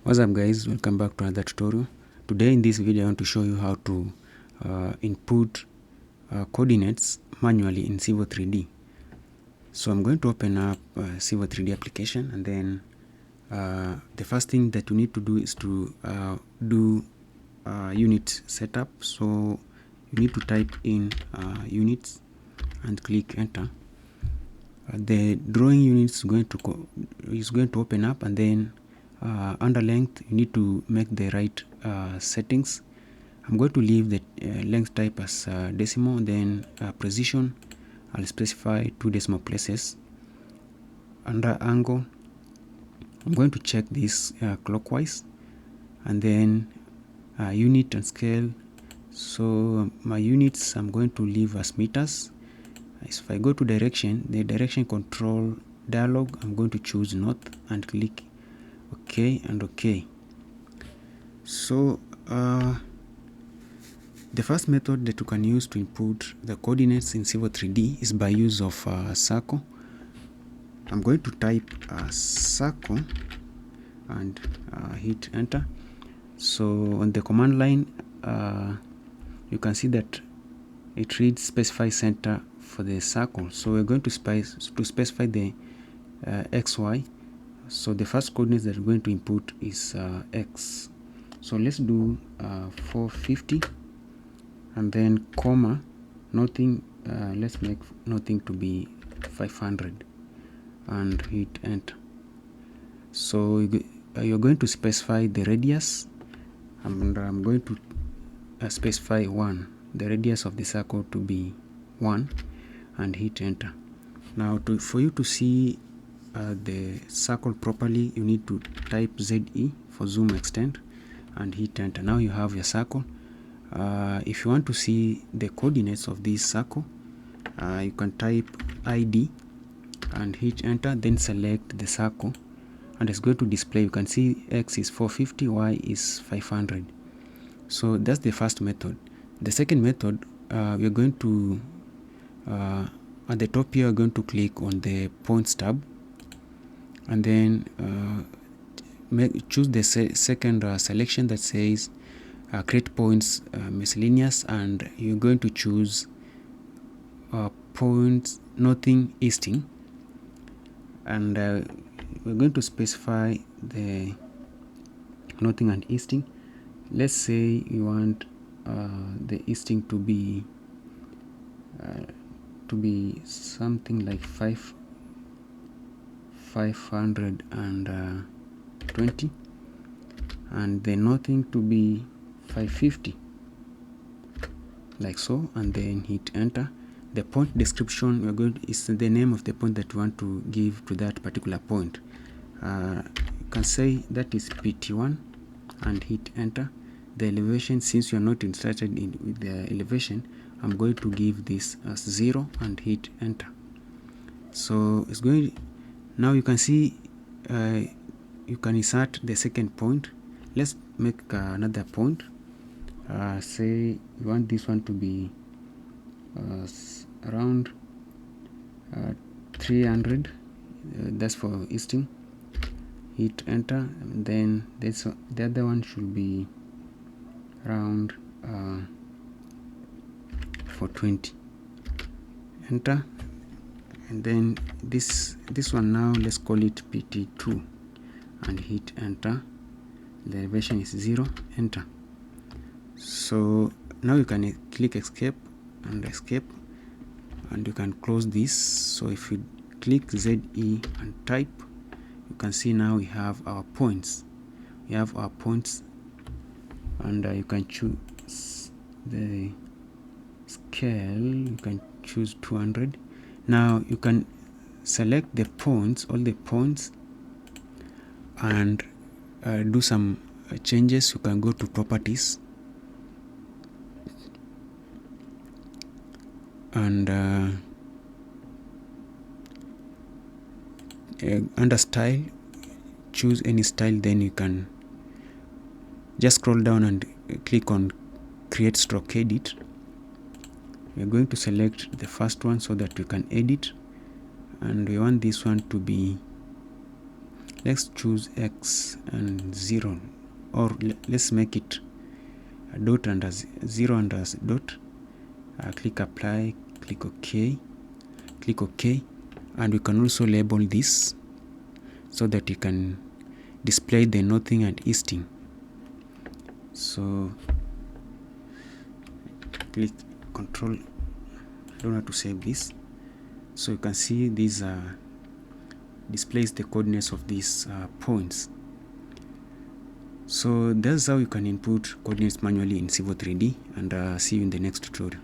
What's up guys, welcome back to another tutorial. Today in this video I want to show you how to input coordinates manually in Civil 3D. So I'm going to open up Civil 3D application, and then the first thing that you need to do is to do unit setup. So you need to type in units and click enter. The drawing unit is going to open up, and then under length you need to make the right settings. I'm going to leave the length type as decimal, then precision I'll specify 2 decimal places. Under angle I'm going to check this clockwise, and then unit and scale. So my units I'm going to leave as meters. If I go to direction, the direction control dialog, I'm going to choose north and click OK and OK. So the first method that you can use to input the coordinates in Civil 3D is by use of circle. I'm going to type circle and hit enter. So on the command line you can see that it reads specify center for the circle. So we're going to specify the XY. So the first coordinates that we're going to input is X. So let's do 450, and then comma, nothing, let's make nothing to be 500 and hit enter. So you're going to specify the radius, and I'm going to specify 1, the radius of the circle to be 1, and hit enter. Now for you to see the circle properly, you need to type ZE for zoom extend and hit enter. Now you have your circle. If you want to see the coordinates of this circle, you can type ID and hit enter, then select the circle, and it's going to display. You can see X is 450, Y is 500. So that's the first method. The second method, we're going to at the top here, we're going to click on the points tab, and then choose the second selection that says create points miscellaneous, and you're going to choose points northing easting, and we're going to specify the northing and easting. Let's say you want the easting to be something like 520, and the northing to be 550, like so, and then hit enter. The point description is the name of the point that you want to give to that particular point. You can say that is PT1 and hit enter. The elevation, since you are not inserted with the elevation, I'm going to give this as 0 and hit enter. So it's going. Now you can see you can insert the second point. Let's make another point. Say you want this one to be around 300. That's for easting. Hit enter, and then the other one should be around 420. Enter, and then this one, now let's call it PT2 and hit enter. The elevation is 0, enter. So now you can click escape, and you can close this. So if you click ZE and type, you can see now we have our points. And you can choose the scale. You can choose 200. Now you can select the points, all the points, and do some changes. You can go to properties, and under style, choose any style. Then you can just scroll down and click on create stroke edit. We're going to select the first one so that we can edit, and we want this one to be Let's choose X and 0, or let's make it a dot and a 0 and a dot. Click apply, click OK, and we can also label this so that you can display the northing and easting. So click Control, I don't know how to save this. So you can see these displays the coordinates of these points. So that's how you can input coordinates manually in Civil 3D, and see you in the next tutorial.